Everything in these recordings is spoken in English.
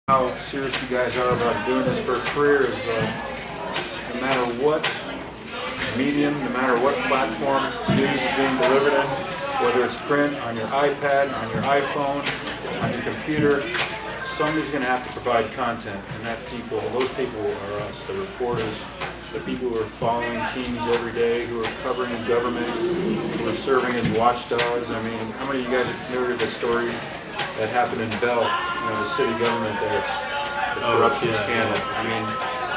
how serious you guys are about doing this for a career is no matter what medium, no matter what platform news is being delivered in, whether it's print, on your iPad, on your iPhone, on your computer, somebody's going to have to provide content, and those people are us, the reporters, the people who are following teams every day, who are covering government, who are serving as watchdogs. I mean, how many of you guys are familiar with the story that happened in Bell, the city government, the corruption scandal? I mean,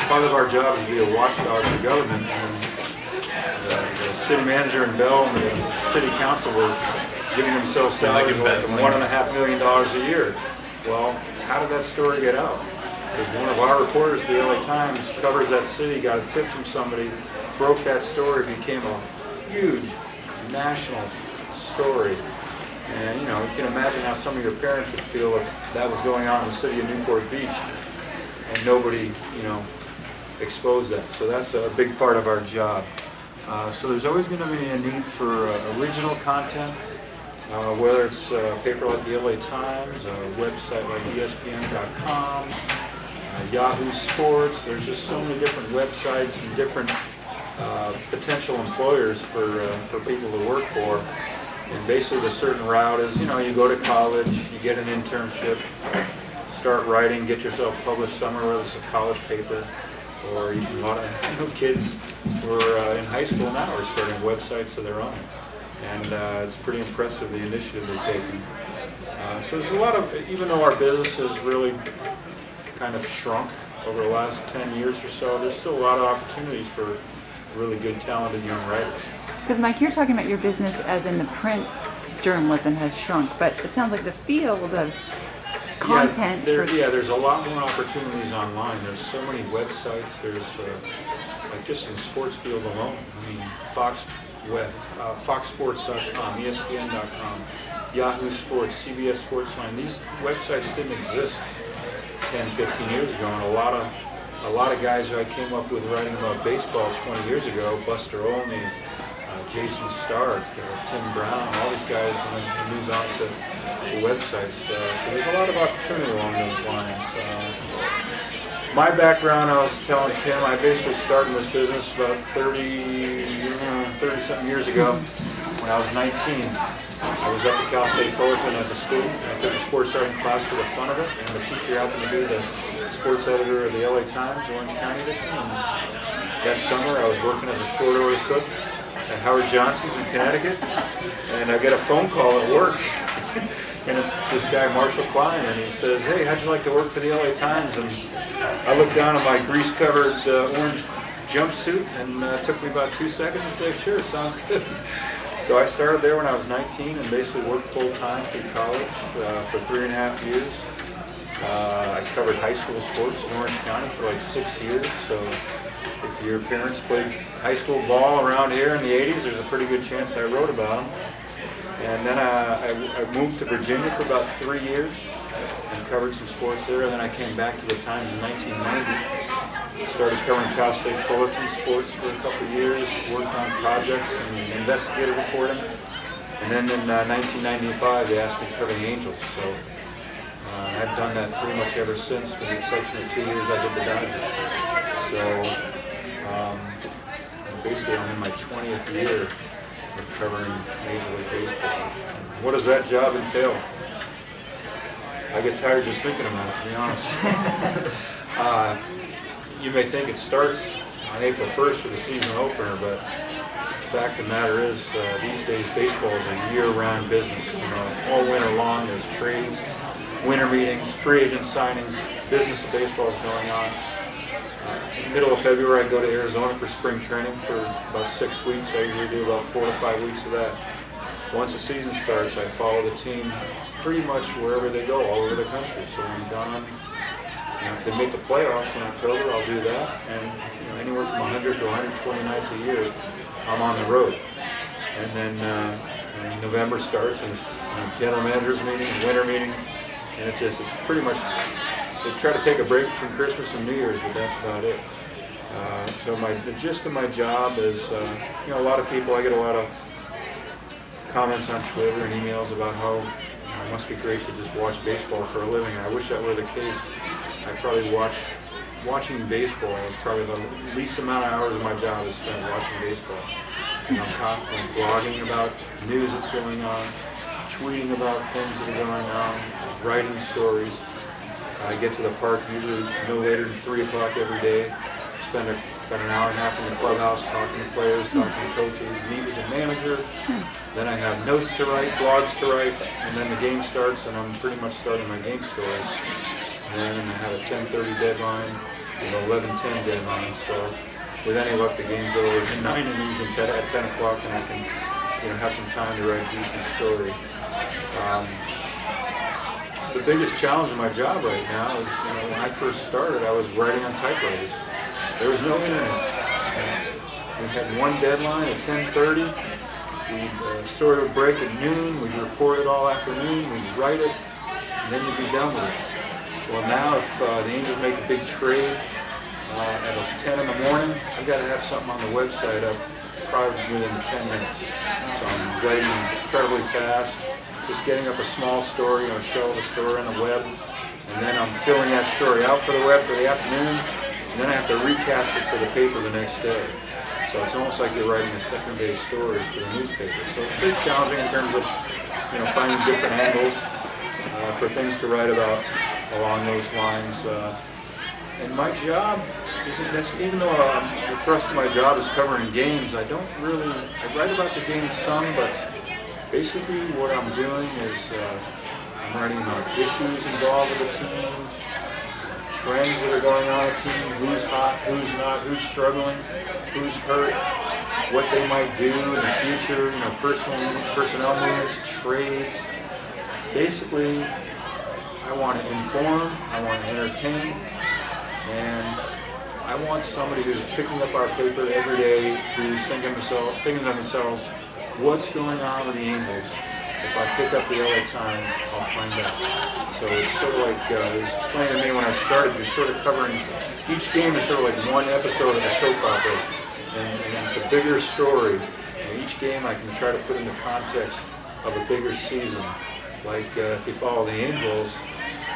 part of our job is to be a watchdog for government, and the city manager in Bell and the city council were giving themselves salaries like $1.5 million a year. Well, how did that story get out? Because one of our reporters, the LA Times, covers that city, got a tip from somebody, broke that story, became a huge national story. And you can imagine how some of your parents would feel if that was going on in the city of Newport Beach and nobody, exposed that. So that's a big part of our job. So there's always going to be a need for original content, whether it's a paper like the LA Times, a website like ESPN.com, Yahoo Sports. There's just so many different websites and different potential employers for people to work for. And basically the certain route is, you go to college, you get an internship, start writing, get yourself published somewhere, whether it's a college paper, or a lot of kids who are in high school now are starting websites of their own. And it's pretty impressive, the initiative they're taking. So there's a lot of, even though our business has really kind of shrunk over the last 10 years or so, there's still a lot of opportunities for really good, talented young writers. Because Mike, you're talking about your business as in the print journalism has shrunk, but it sounds like the field of content. There's a lot more opportunities online. There's so many websites. There's like just in the sports field alone. I mean, FoxSports.com, ESPN.com, Yahoo Sports, CBS Sportsline. These websites didn't exist 10, 15 years ago, and a lot of guys who I came up with writing about baseball 20 years ago, Buster Olney, Jason Stark, Tim Brown, all these guys, and then moved on to websites. So there's a lot of opportunity along those lines. My background, I was telling Tim, I basically started this business about 30-something years ago when I was 19. I was up at Cal State Fullerton as a student. I took a sports writing class for the fun of it, and the teacher happened to be the sports editor of the LA Times, Orange County edition. And that summer, I was working as a short order cook at Howard Johnson's in Connecticut, and I get a phone call at work, and it's this guy Marshall Klein, and he says, "Hey, how'd you like to work for the LA Times?" And I looked down at my grease-covered orange jumpsuit, and it took me about 2 seconds to say, "Sure, sounds good." So I started there when I was 19 and basically worked full-time through college for 3.5 years. I covered high school sports in Orange County for like 6 years, so if your parents played high school ball around here in the 80s, there's a pretty good chance I wrote about them. And then I moved to Virginia for about 3 years and covered some sports there, and then I came back to the Times in 1990. Started covering Cal State Fullerton sports for a couple of years, worked on projects and investigative reporting. And then in 1995, they asked me to cover the Angels. So I've done that pretty much ever since, with the exception of 2 years I did the Dodgers. So basically I'm in my 20th year of covering Major League Baseball. What does that job entail? I get tired just thinking about it, to be honest. You may think it starts on April 1st for the season opener, but the fact of the matter is, these days baseball is a year-round business. All winter long there's trades, winter meetings, free agent signings, business of baseball is going on. In the middle of February I go to Arizona for spring training for about 6 weeks. I usually do about 4 to 5 weeks of that. Once the season starts, I follow the team pretty much wherever they go, all over the country. So I'm gone. If they make the playoffs in October, I'll do that. And anywhere from 100 to 120 nights a year, I'm on the road. And then November starts, and it's general managers meetings, winter meetings, and it's pretty much, they try to take a break between Christmas and New Year's, but that's about it. So the gist of my job is, a lot of people, I get a lot of comments on Twitter and emails about how it must be great to just watch baseball for a living. I wish that were the case. I probably watching baseball is probably the least amount of hours of my job is spent watching baseball. And I'm constantly blogging about news that's going on, tweeting about things that are going on, writing stories. I get to the park usually no later than 3 o'clock every day. Spend an hour and a half in the clubhouse talking to players, talking to coaches, meet with the manager. Then I have notes to write, blogs to write, and then the game starts, and I'm pretty much starting my game story. And then I have a 10:30 deadline, an 11:10 deadline. So with any luck, the game's over in 9 innings at 10 o'clock, and I can have some time to write a decent story. The biggest challenge in my job right now is when I first started, I was writing on typewriters. There was no internet. We had one deadline at 10:30. The story would break at noon. We'd report it all afternoon. We'd write it, and then we'd be done with it. Well, now if the Angels make a big trade at 10 in the morning, I've got to have something on the website up probably within 10 minutes. So I'm writing incredibly fast, just getting up a small story, show the story on the web, and then I'm filling that story out for the web for the afternoon, and then I have to recast it for the paper the next day. So it's almost like you're writing a second-day story for the newspaper. So it's a bit challenging in terms of finding different angles for things to write about along those lines. And my job even though the thrust of my job is covering games, I write about the game some, but basically what I'm doing is I'm writing about issues involved with the team, trends that are going on in the team, who's hot, who's not, who's struggling, who's hurt, what they might do in the future, personnel moves, trades. Basically, I want to inform, I want to entertain, and I want somebody who's picking up our paper every day who's thinking to themselves, what's going on with the Angels? If I pick up the LA Times, I'll find out. So it's sort of like, it was explained to me when I started, you're sort of covering, each game is sort of like one episode of a soap opera, and it's a bigger story. And each game I can try to put in the context of a bigger season. Like if you follow the Angels,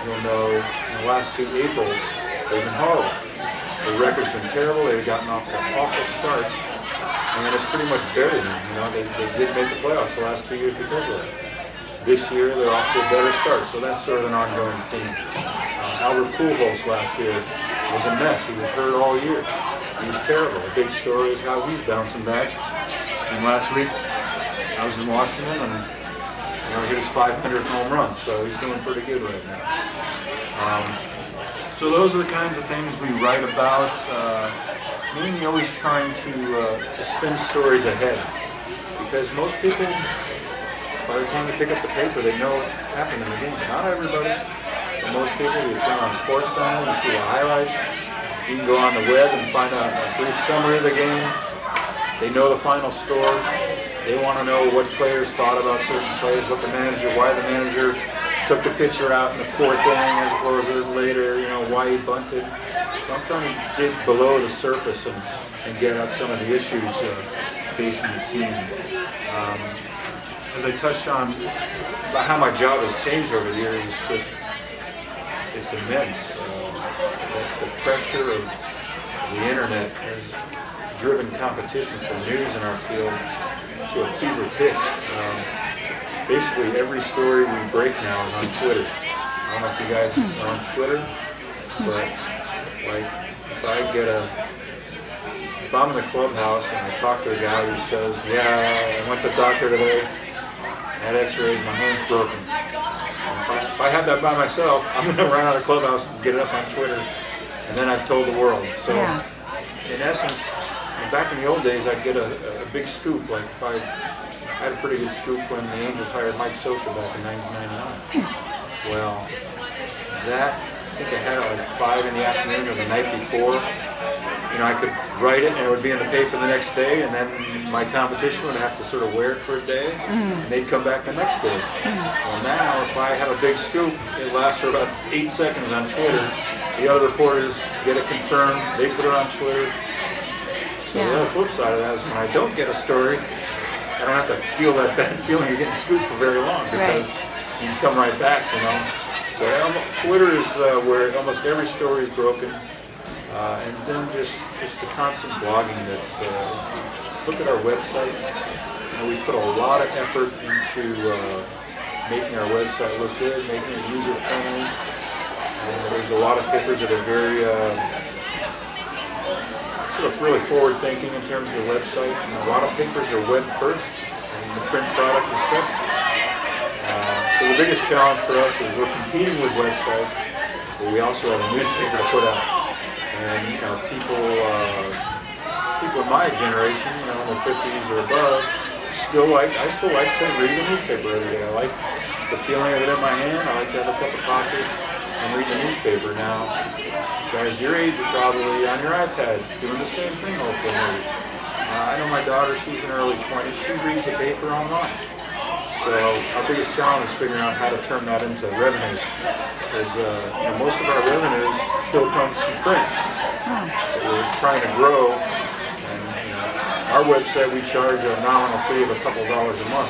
you'll know in the last 2 Aprils, they've been horrible. The record's been terrible, they've gotten off to awful starts, and it's pretty much buried them. They didn't make the playoffs the last 2 years because of it. This year, they're off to a better start, so that's sort of an ongoing theme. Albert Pujols last year was a mess. He was hurt all year. He was terrible. The big story is how he's bouncing back. And last week, I was in Washington, and hit his 500th home run, so he's doing pretty good right now. So those are the kinds of things we write about. Mainly always trying to spin stories ahead, because most people, by the time they pick up the paper, they know what happened in the game. Not everybody, but most people. You turn on SportsCenter, you see the highlights. You can go on the web and find out a brief summary of the game. They know the final score. They want to know what players thought about certain plays, why the manager took the pitcher out in the 4th inning as opposed to later, why he bunted. So I'm trying to dig below the surface and get at some of the issues facing the team. As I touched on about how my job has changed over the years, it's immense. The pressure of the internet has driven competition for news in our field to a fever pitch. Basically, every story we break now is on Twitter. I don't know if you guys are on Twitter, but if I'm in the clubhouse and I talk to a guy who says, yeah, I went to the doctor today, I had x-rays, my hand's broken. If I have that by myself, I'm going to run out of the clubhouse and get it up on Twitter, and then I've told the world. So, in essence, back in the old days, I'd get a big scoop. Like if I had a pretty good scoop when the Angels hired Mike Socha back in 1999. Well, I think I had it like 5 in the afternoon or the night before. I could write it and it would be in the paper the next day, and then my competition would have to sort of wear it for a day, and they'd come back the next day. Well, now if I have a big scoop, it lasts for about 8 seconds on Twitter. The other reporters get it confirmed, they put it on Twitter. So the other flip side of that is when I don't get a story, I don't have to feel that bad feeling of getting scooped for very long because you can come right back, you know. So Twitter is where almost every story is broken, and then just the constant blogging. That's look at our website. You know, we put a lot of effort into making our website look good, making it user friendly. There's a lot of papers that are very sort of really forward thinking in terms of the website. And a lot of papers are web first, and the print product is second. So the biggest challenge for us is we're competing with websites, but we also have a newspaper to put out. And you know, people in my generation, you know, in the 50s or above, I still like to read a newspaper every day. I like the feeling of it in my hand. I like to have a cup of coffee and read the newspaper. Now, guys your age are probably on your iPad doing the same thing, hopefully. I know my daughter, she's in her early 20s, she reads the paper online. So our biggest challenge is figuring out how to turn that into revenues. Because you know, most of our revenues still comes from print. So we're trying to grow. And you know, our website, we charge a nominal fee of a couple dollars a month.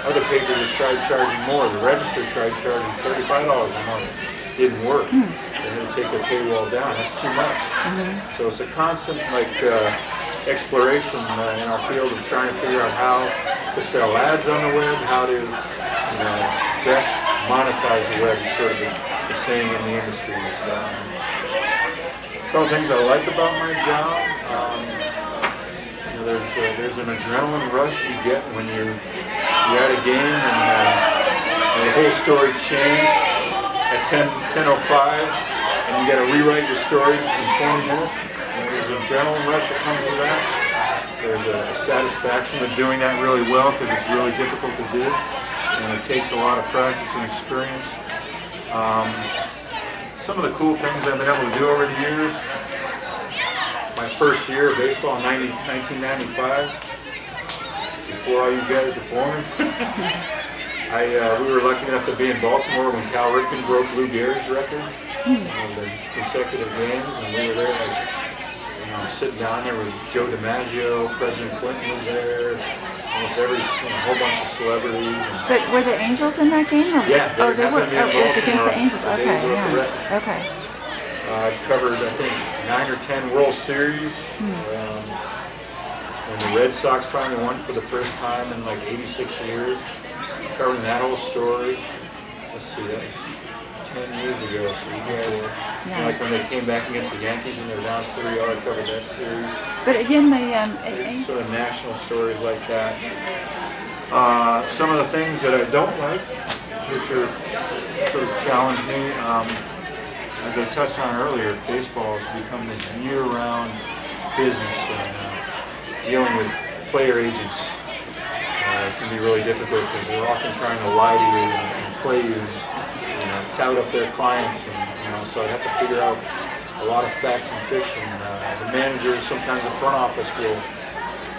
Other papers have tried charging more. The Register tried charging $35 a month. Didn't work. They had to take their paywall down. That's too much. So it's a constant exploration in our field of trying to figure out how to sell ads on the web, how to best monetize the web, is sort of the saying in the industry. Some of the things I liked about my job, there's an adrenaline rush you get when you're at a game and the whole story changed at 10:05, and you got to rewrite your story in 20 minutes. There's an adrenaline rush that comes with that. There's a satisfaction with doing that really well because it's really difficult to do, and it takes a lot of practice and experience. Some of the cool things I've been able to do over the years. My first year of baseball in 1995, before all you guys were born. We were lucky enough to be in Baltimore when Cal Ripken broke Lou Gehrig's record of the consecutive games, and we were there, sitting down there with Joe DiMaggio, President Clinton was there, almost every whole bunch of celebrities. But were the Angels in that game? Or? Yeah, they were. It was against the Angels. Okay, yeah. Okay. I've covered, I think, 9 or 10 World Series. When the Red Sox finally won for the first time in like 86 years. Covering that whole story. Let's see, that was 10 years ago. So you guys, like when they came back against the Yankees and they were down 3-0, I covered that series. But again, sort of national stories like that. Some of the things that I don't like, which are sort of challenge me, as I touched on earlier, baseball has become this year-round business, and dealing with player agents can be really difficult because they're often trying to lie to you and play you, tout up their clients, and so I have to figure out a lot of fact and fiction. The managers, sometimes the front office will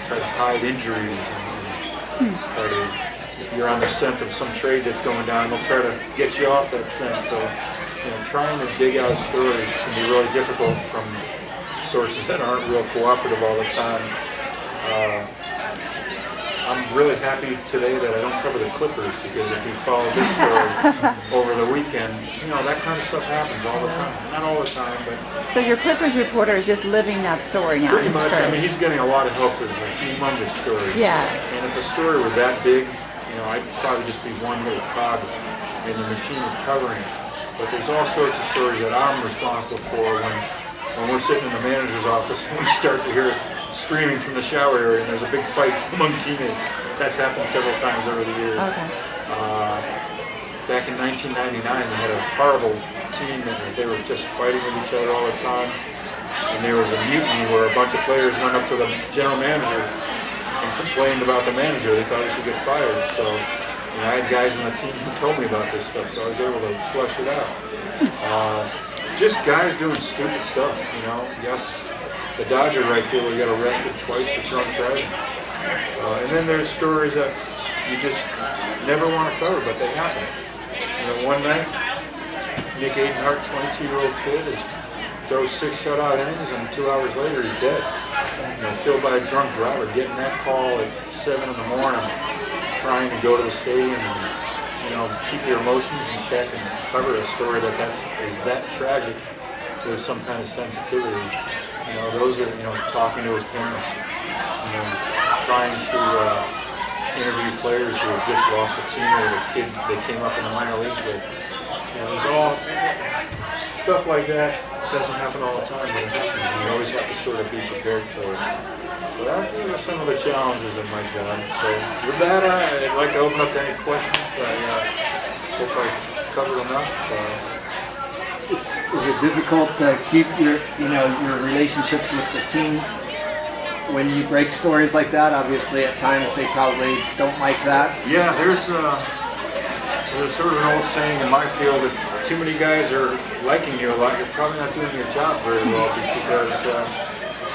try to hide injuries and try to, if you're on the scent of some trade that's going down, they'll try to get you off that scent. So trying to dig out stories can be really difficult from sources that aren't real cooperative all the time. I'm really happy today that I don't cover the Clippers, because if you follow this story over the weekend, that kind of stuff happens all the time. Not all the time, but... So your Clippers reporter is just living that story now. Pretty much. I mean, he's getting a lot of help with a humongous story. Yeah. And if a story were that big, I'd probably just be one little cog in the machine of covering it. But there's all sorts of stories that I'm responsible for when we're sitting in the manager's office and we start to hear screaming from the shower area and there's a big fight among teammates. That's happened several times over the years. Okay. Back in 1999, they had a horrible team and they were just fighting with each other all the time. And there was a mutiny where a bunch of players went up to the general manager and complained about the manager. They thought he should get fired. So I had guys on the team who told me about this stuff, so I was able to flush it out. Just guys doing stupid stuff, Yes, the Dodger right fielder got arrested twice for drunk driving. And then there's stories that you just never want to cover, but they happen. One night, Nick Aidenhart, 22-year-old kid, throws 6 shutout innings, and 2 hours later he's dead. killed by a drunk driver, getting that call at 7 in the morning, trying to go to the stadium and keep your emotions in check and cover a story is that tragic to some kind of sensitivity. Those are talking to his parents, trying to interview players who have just lost a teammate or a kid they came up in the minor leagues with. There's all stuff like that. Doesn't happen all the time, but it happens, and you always have to sort of be prepared for it. But those are some of the challenges in my job. So with that, I'd like to open up to any questions. I hope I covered enough. Is it difficult to keep your relationships with the team when you break stories like that? Obviously, at times they probably don't like that. Yeah, there's sort of an old saying in my field: if too many guys are liking you a lot, you're probably not doing your job very well, because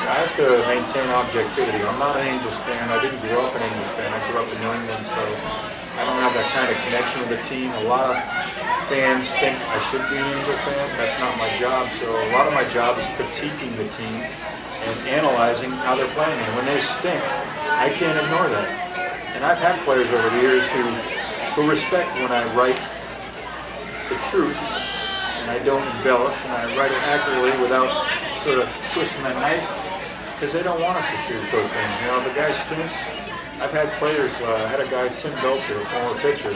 I have to maintain objectivity. I'm not an Angels fan. I didn't grow up an Angels fan. I grew up in New England, so I don't have that kind of connection with the team. A lot of fans think I should be an Angel fan. That's not my job. So a lot of my job is critiquing the team and analyzing how they're playing. And when they stink, I can't ignore that. And I've had players over the years who respect when I write the truth and I don't embellish and I write it accurately without sort of twisting that knife, because they don't want us to sugarcoat things. If a guy stinks, I've had players, I had a guy, Tim Belcher, a former pitcher,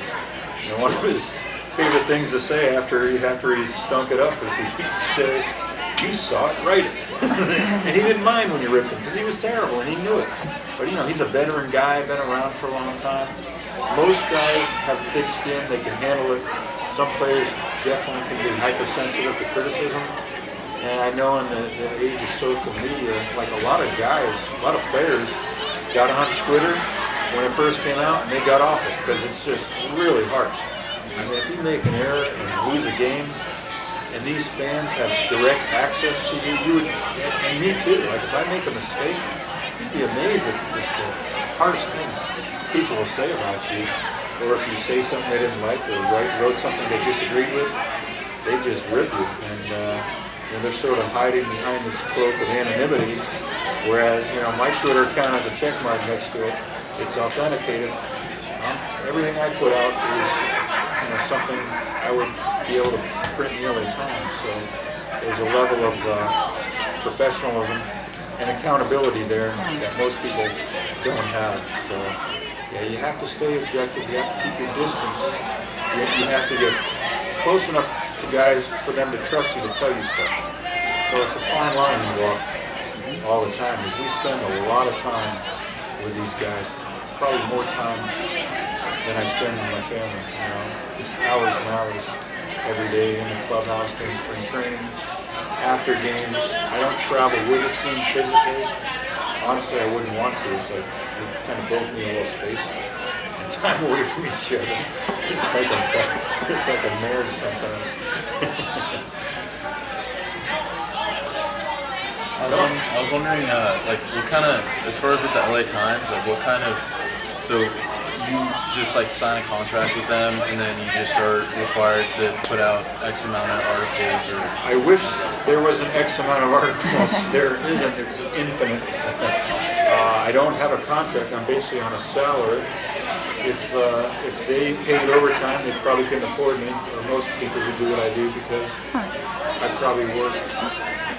one of his favorite things to say after he stunk it up is he'd say, "You saw it, write it." And he didn't mind when you ripped him, because he was terrible and he knew it. But he's a veteran guy, been around for a long time. Most guys have thick skin, they can handle it. Some players definitely can be hypersensitive to criticism. And I know in the age of social media, like a lot of guys, a lot of players got on Twitter when it first came out, and they got off it because it's just really harsh. I mean, if you make an error and lose a game, and these fans have direct access to you would, and me too, like if I make a mistake, you'd be amazed at the harsh things people will say about you. Or if you say something they didn't like, or wrote something they disagreed with, they just rip you. And they're sort of hiding behind this cloak of anonymity. Whereas, my Twitter account has a check mark next to it. It's authenticated. Everything I put out is, something I would be able to print nearly times. So there's a level of professionalism and accountability there that most people don't have. So. Yeah, you have to stay objective, you have to keep your distance, you have to get close enough to guys for them to trust you to tell you stuff. So it's a fine line you walk all the time, because we spend a lot of time with these guys, probably more time than I spend with my family, just hours and hours every day in the clubhouse during spring training, after games. I don't travel with the team physically. Honestly, I wouldn't want to. It's like we kind of both need a little space and time away from each other. It's like a marriage sometimes. I was wondering, what kind of, as far as with the LA Times, what kind of, so you just sign a contract with them and then you just are required to put out X amount of articles, or? I wish there was an X amount of articles. There isn't. It's infinite. I don't have a contract. I'm basically on a salary. If they paid overtime, they probably couldn't afford me, or most people who do what I do, because I probably work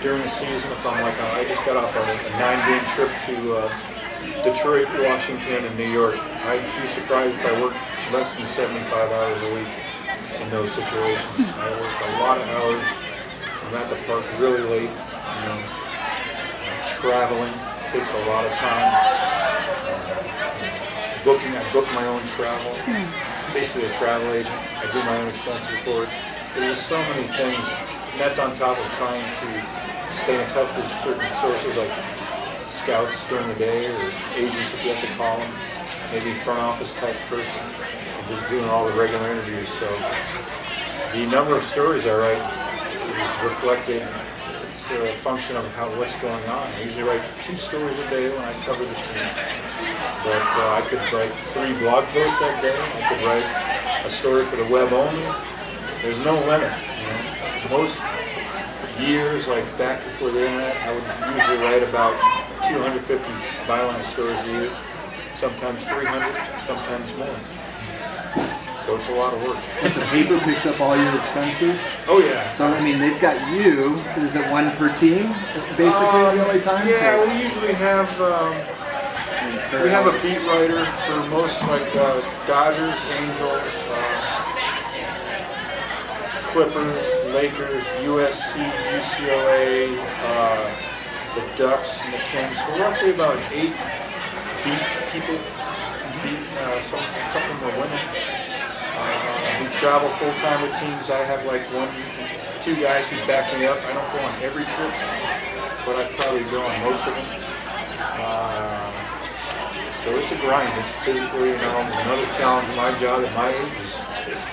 during the season. If I'm I just got off a 9-game trip to Detroit, Washington, and New York. I'd be surprised if I worked less than 75 hours a week in those situations. I work a lot of hours. I'm at the park really late. Traveling takes a lot of time. I book my own travel. Basically a travel agent. I do my own expense reports. There's just so many things. And that's on top of trying to stay in touch with certain sources like scouts during the day, or agents if you have to call them, maybe front office type person, and just doing all the regular interviews. So the number of stories I write is reflected. It's a function of what's going on. I usually write 2 stories a day when I cover the team. But I could write 3 blog posts that day. I could write a story for the web only. There's no limit. years, like back before the internet, I would usually write about 250 byline stories a year, sometimes 300, sometimes more. So it's a lot of work. But the paper picks up all your expenses. Oh yeah. So I mean, they've got you. Is it one per team, basically, the LA Times? Yeah, or? we usually have we have a beat writer for most like Dodgers, Angels, Clippers, Lakers, USC, UCLA, the Ducks, and the Kings. So roughly about 8 beat people. A couple more women. We travel full time with teams. I have like 2 guys who back me up. I don't go on every trip, but I probably go on most of them. So it's a grind. It's physically, another challenge of my job at my age is just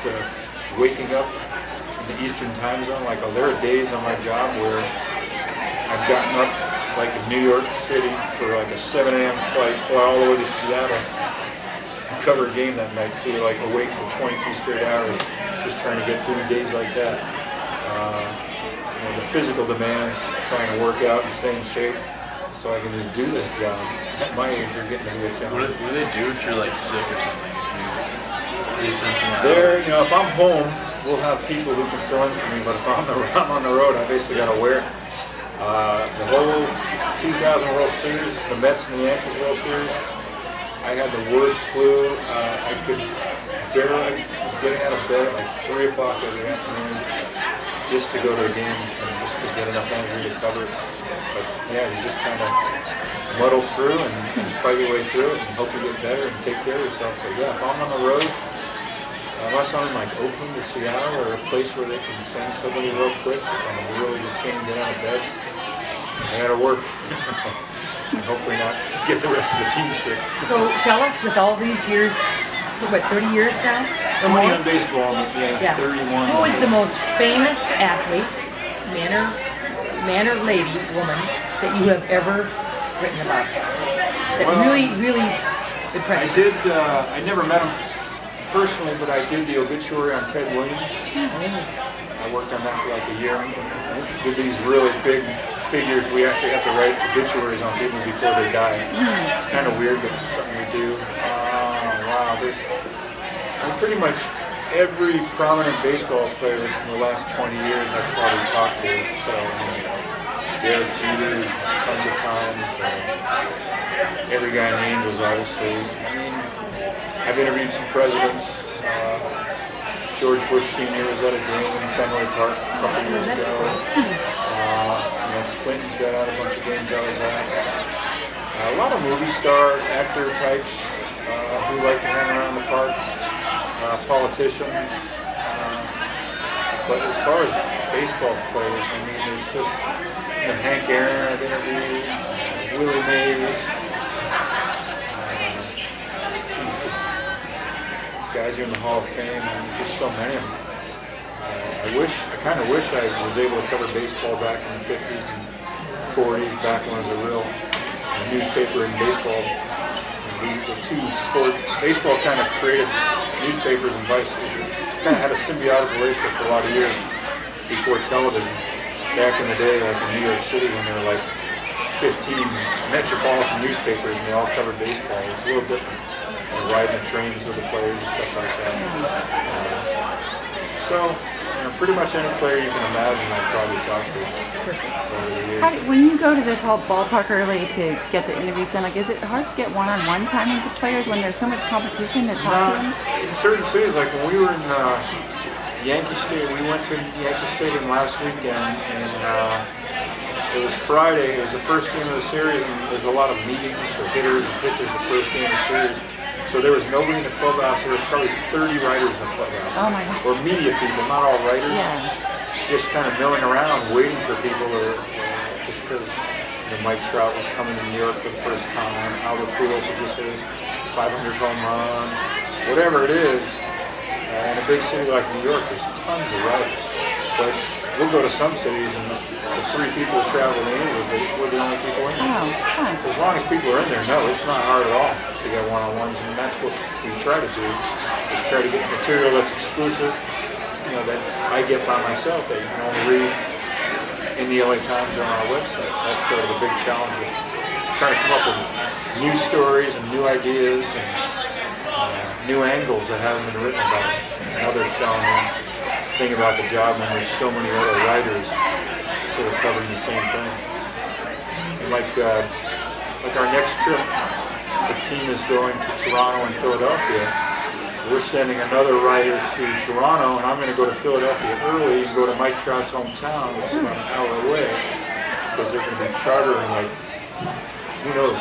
waking up in the Eastern time zone. Like there are days on my job where I've gotten up like in New York City for like a 7 a.m. flight, fly all the way to Seattle, and cover a game that night. So you're like awake for 22 straight hours, just trying to get through days like that. The physical demands, trying to work out and stay in shape, so I can just do this job. At my age, you're getting to be a challenge. What do they do if you're like sick or something? If you send someone There, out? if I'm home, we'll have people who can fill in for me. But if I'm on the road, I basically got to wear it. The whole 2000 World Series, the Mets and the Yankees World Series, I had the worst flu. I could barely was getting out of bed at like 3 o'clock every afternoon just to go to the games and just to get enough energy to cover it. But yeah, you just kind of muddle through and fight your way through it and hope you get better and take care of yourself. But yeah, if I'm on the road, unless I'm in like Oakland or Seattle or a place where they can send somebody real quick, if I really just can't get out of bed, I gotta work. And hopefully not get the rest of the team sick. So tell us, with all these years, what, 30 years now? 20 on baseball, yeah, 31. Who is the most famous athlete, man or lady, woman, that you have ever written about? That Well, really impressed you? I never met him personally, but I did the obituary on Ted Williams. I worked on that for like a year. With these really big figures, we actually have to write obituaries on people before they die. It's kind of weird, but it's something we do. Wow, there's pretty much every prominent baseball player from the last 20 years I've probably talked to. So, Derek Jeter, tons of times. Every guy in the Angels, obviously. I've interviewed some presidents. George Bush Sr. was at a game in Fenway Park a couple years That's ago. cool. Clinton's got out a bunch of games I was at. A lot of movie star, actor types who like to hang around the park. Politicians. But as far as baseball players, there's just Hank Aaron I've interviewed, Willie Mays. Guys are in the Hall of Fame, and there's just so many of them. I kind of wish I was able to cover baseball back in the 50s and 40s, back when it was a real newspaper and baseball. The two sport, baseball kind of created newspapers and vice. Kind of had a symbiotic relationship for a lot of years before television. Back in the day, like in New York City, when there were like 15 metropolitan newspapers and they all covered baseball, it's a little different. Riding the trains with the players and stuff like that. So, pretty much any player you can imagine I've probably talked to over the years. When you go to the ballpark early to get the interviews done, is it hard to get one-on-one time with the players when there's so much competition to talk to them? In certain cities, like when we were in Yankee Stadium, we went to Yankee Stadium last weekend, and it was Friday. It was the first game of the series, and there's a lot of meetings for hitters and pitchers the first game of the series. So there was nobody in the clubhouse. There was probably 30 writers in the clubhouse. Oh my God. Or media people, not all writers. Yeah. Just kind of milling around, waiting for people, just because Mike Trout was coming to New York for the first time. Albert Pujols had just hit his 500 home run. Whatever it is, in a big city like New York, there's tons of writers. But we'll go to some cities and the 3 people who travel to the Angels, we're the only people in there. Oh, fun. So as long as people are in there, no, it's not hard at all to get one-on-ones, and that's what we try to do, is try to get material that's exclusive, that I get by myself, that you can only read in the LA Times or on our website. That's sort of the big challenge of trying to come up with new stories and new ideas and new angles that haven't been written about. Another challenging thing about the job when there's so many other writers sort of covering the same thing. And like our next trip, the team is going to Toronto and Philadelphia. We're sending another writer to Toronto, and I'm going to go to Philadelphia early and go to Mike Trout's hometown, which is about an hour away, because they're going to be chartering like, who knows,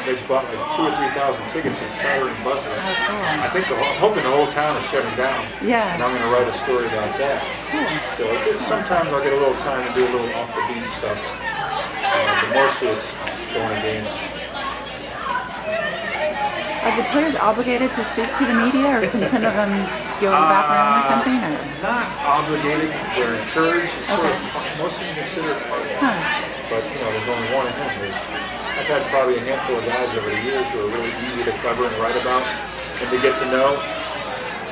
they bought like 2,000 or 3,000 tickets and chartering buses. Oh, cool. I think I'm hoping the whole town is shutting down. Yeah. And I'm going to write a story about that. Cool. So sometimes I'll get a little time to do a little off the beat stuff. But mostly it's going to games. Are the players obligated to speak to the media, or can some of them go in the back room or something? Or? Not obligated. They're encouraged. It's sort of, most of them consider it part of it. Huh. But there's only one of him. I've had probably a handful of guys over the years who are really easy to cover and write about and to get to know.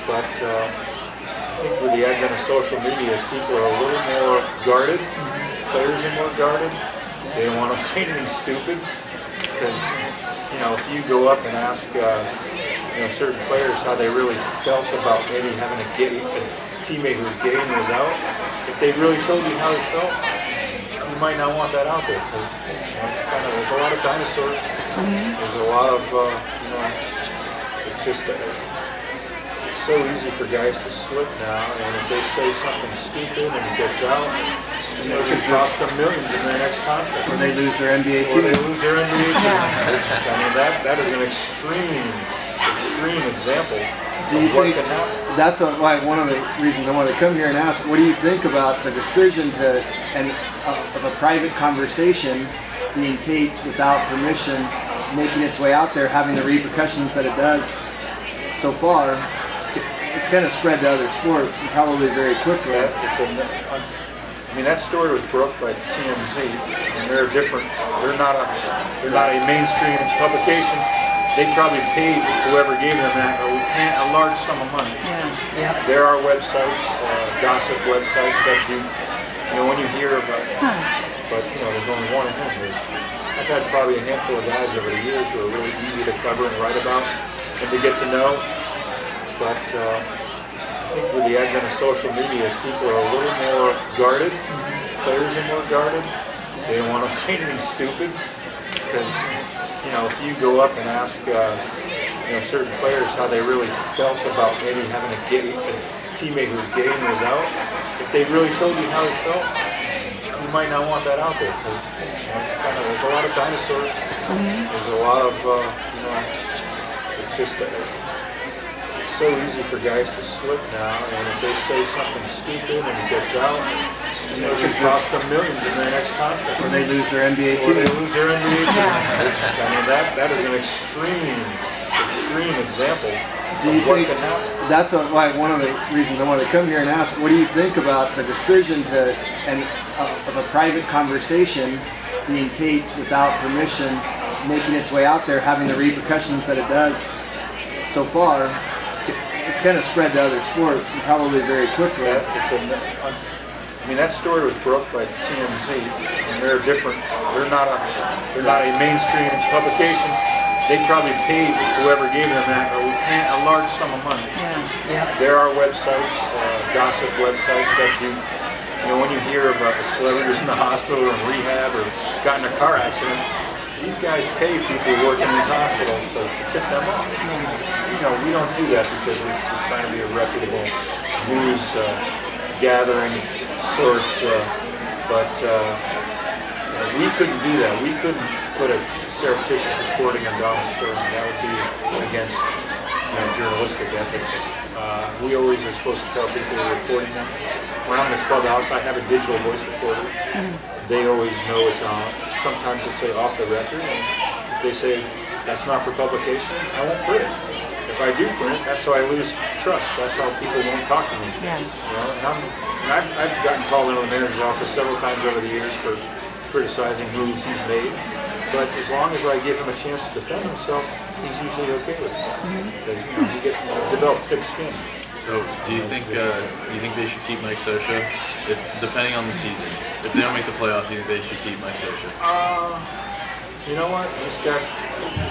But I think with the advent of social media, people are a little more guarded. Players are more guarded. They don't want to say anything stupid because, if you go up and ask, certain players how they really felt about maybe having a teammate who was gay and was out, if they really told you how they felt, you might not want that out there because there's a lot of dinosaurs. There's a lot of it's just it's so easy for guys to slip now, and if they say something stupid and it gets out, it can cost them millions in their next contract. Or they lose their NBA Or team. they lose their NBA team. That is an extreme example Do you of what think can happen. that's why one of the reasons I wanted to come here and ask, what do you think about the decision of a private conversation being taped without permission, making its way out there, having the repercussions that it does so far? It's kind of spread to other sports and probably very quickly. That story was broke by TMZ, and they're different. They're not a mainstream publication. They probably paid whoever gave them that a large sum of money. Yeah. There are websites, gossip websites that do, when you hear about it. But there's only one of them. I've had probably a handful of guys over the years who are really easy to cover and write about and to get to know. But I think with the advent of social media, people are a little more guarded. Players are more guarded. They don't want to say anything stupid because, if you go up and ask, certain players how they really felt about maybe having a teammate who was gay and was out, if they really told you how they felt, you might not want that out there because there's a lot of dinosaurs. There's a lot of it's just it's so easy for guys to slip now, and if they say something stupid and it gets out, it can cost them millions in their next contract. Or they lose their NBA Or team. they lose their NBA team. That is an extreme example Do you of what think can happen. that's why one of the reasons I wanted to come here and ask, what do you think about the decision of a private conversation being taped without permission, making its way out there, having the repercussions that it does so far? It's kind of spread to other sports and probably very quickly. That story was broke by TMZ, and they're different. They're not a mainstream publication. They probably paid whoever gave them that a large sum of money. Yeah. There are websites, gossip websites that do, when you hear about the celebrities in the hospital or in rehab or got in a car accident, these guys pay people who work in these hospitals to tip them off. We don't do that because we're trying to be a reputable news gathering source, but we couldn't do that. We couldn't put a surreptitious reporting on Donald's story. That would be against journalistic ethics. We always are supposed to tell people we're reporting them. When I'm in the clubhouse, I have a digital voice recorder. They always know it's on. Sometimes they say off the record, and if they say that's not for publication, I won't put it. If I do print it, that's how I lose trust. That's how people won't talk to me. Yeah. And I've gotten called into the manager's office several times over the years for criticizing moves he's made. But as long as I give him a chance to defend himself, he's usually okay with it. Because you develop thick skin. So, do you think they should keep Mike Scioscia, depending on the season? If they don't make the playoffs, do you think they should keep Mike Scioscia? You know what? He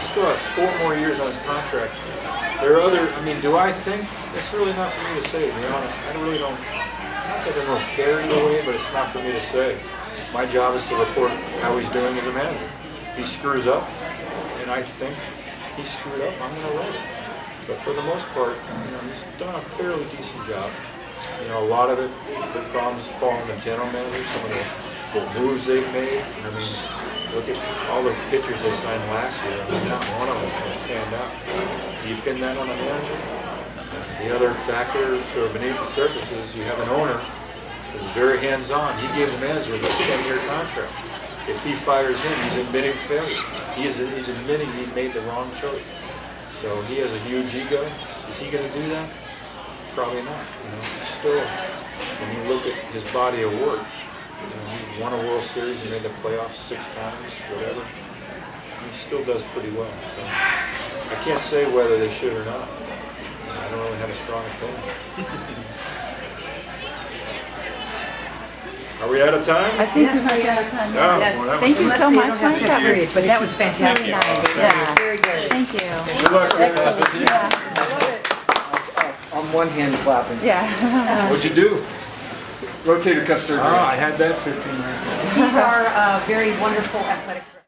still has 4 more years on his contract. There are other. I mean, do I think? It's really not for me to say. To be honest, I really don't. Not that I don't care either way, but it's not for me to say. My job is to report how he's doing as a manager. If he screws up, and I think he screwed up, I'm going to write it. But for the most part, he's done a fairly decent job. A lot of it, the problems fall on the general manager, some of the moves they've made. I mean, look at all the pitchers they signed last year. I mean, not one of them can stand out. Do you pin that on the manager? The other factor, sort of beneath the surface, is you have an owner who's very hands-on. He gave the manager this 10-year contract. If he fires him, he's admitting failure. He's admitting he made the wrong choice. So he has a huge ego. Is he going to do that? Probably not. Still, when you look at his body of work, he won a World Series, he made the playoffs 6 times, whatever. He still does pretty well. So I can't say whether they should or not. I don't really have a strong opinion. Are we out of time? I think Yes. we might be out of time. Oh, Yes. well, that was Thank you nice. so much, Unless Mike. they don't That have to was agree, but that was fantastic. really nice. That was Yeah. very good. Thank you. Good luck. I'm one hand clapping. Yeah. What'd you do? Rotator cuff surgery. I had that 15 minutes ago. He's our very wonderful athletic director.